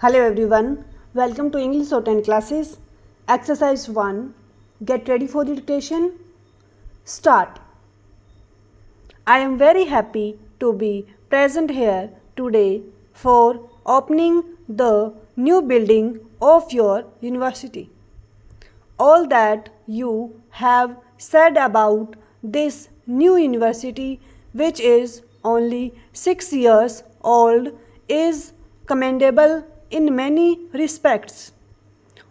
Hello everyone, welcome to English Shorthand classes. Exercise 1. Get ready for the dictation. Start. I am very happy to be present here today for opening the new building of your university. All that you have said about this new university, which is only 6 years old, is commendable in many respects.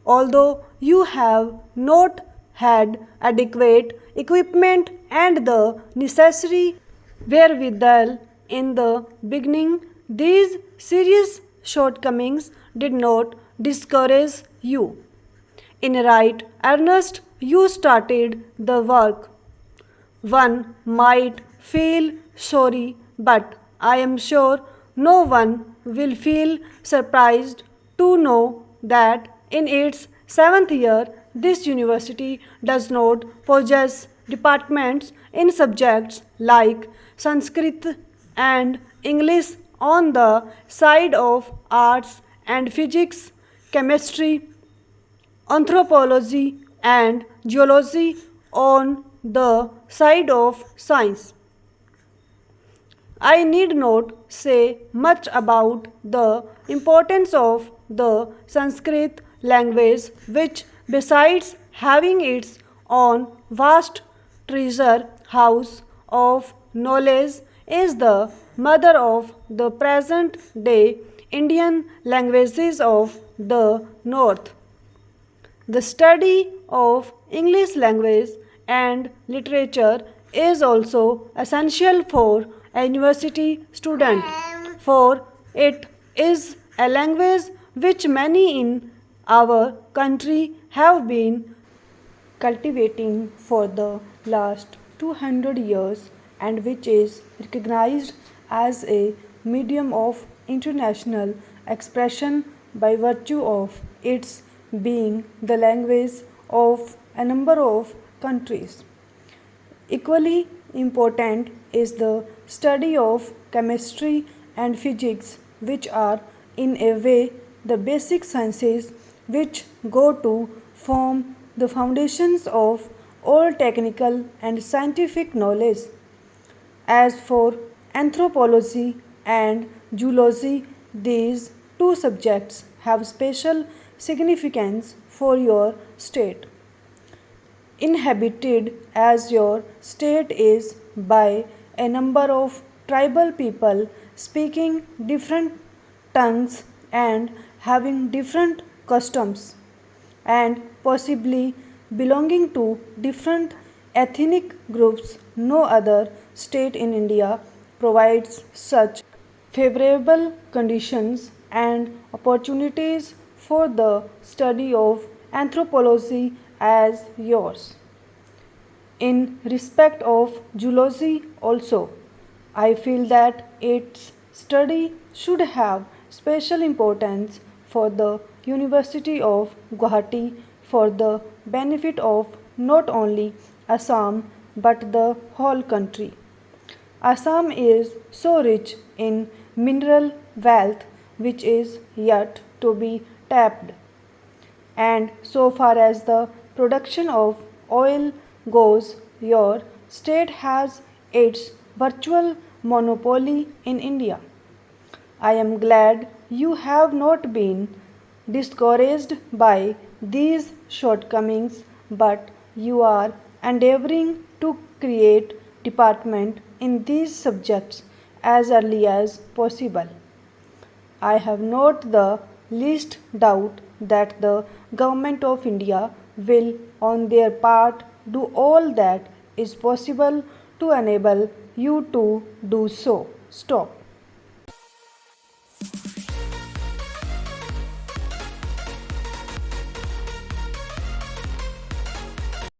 Although you have not had adequate equipment and the necessary wherewithal in the beginning, these serious shortcomings did not discourage you. In right earnest, you started the work. One might feel sorry, but I am sure no one will feel surprised to know that in its 7th year, this university does not possess departments in subjects like Sanskrit and English on the side of arts and physics, chemistry, anthropology and geology on the side of science. I need not say much about the importance of the Sanskrit language, which, besides having its own vast treasure house of knowledge, is the mother of the present day Indian languages of the North. The study of English language and literature is also essential for a university student, for it is a language which many in our country have been cultivating for the last 200 years and which is recognized as a medium of international expression by virtue of its being the language of a number of countries. Equally important is the study of chemistry and physics, which are in a way the basic sciences which go to form the foundations of all technical and scientific knowledge. As for anthropology and zoology, these two subjects have special significance for your state. Inhabited as your state is by a number of tribal people speaking different tongues and having different customs, and possibly belonging to different ethnic groups, no other state in India provides such favorable conditions and opportunities for the study of anthropology as yours. In respect of zoology also, I feel that its study should have special importance for the University of Guwahati for the benefit of not only Assam but the whole country. Assam is so rich in mineral wealth which is yet to be tapped, and so far as the production of oil goes, your state has its virtual monopoly in India. I am glad you have not been discouraged by these shortcomings, but you are endeavoring to create department in these subjects as early as possible. I have not the least doubt that the Government of India will, on their part, do all that is possible to enable you to do so. Stop.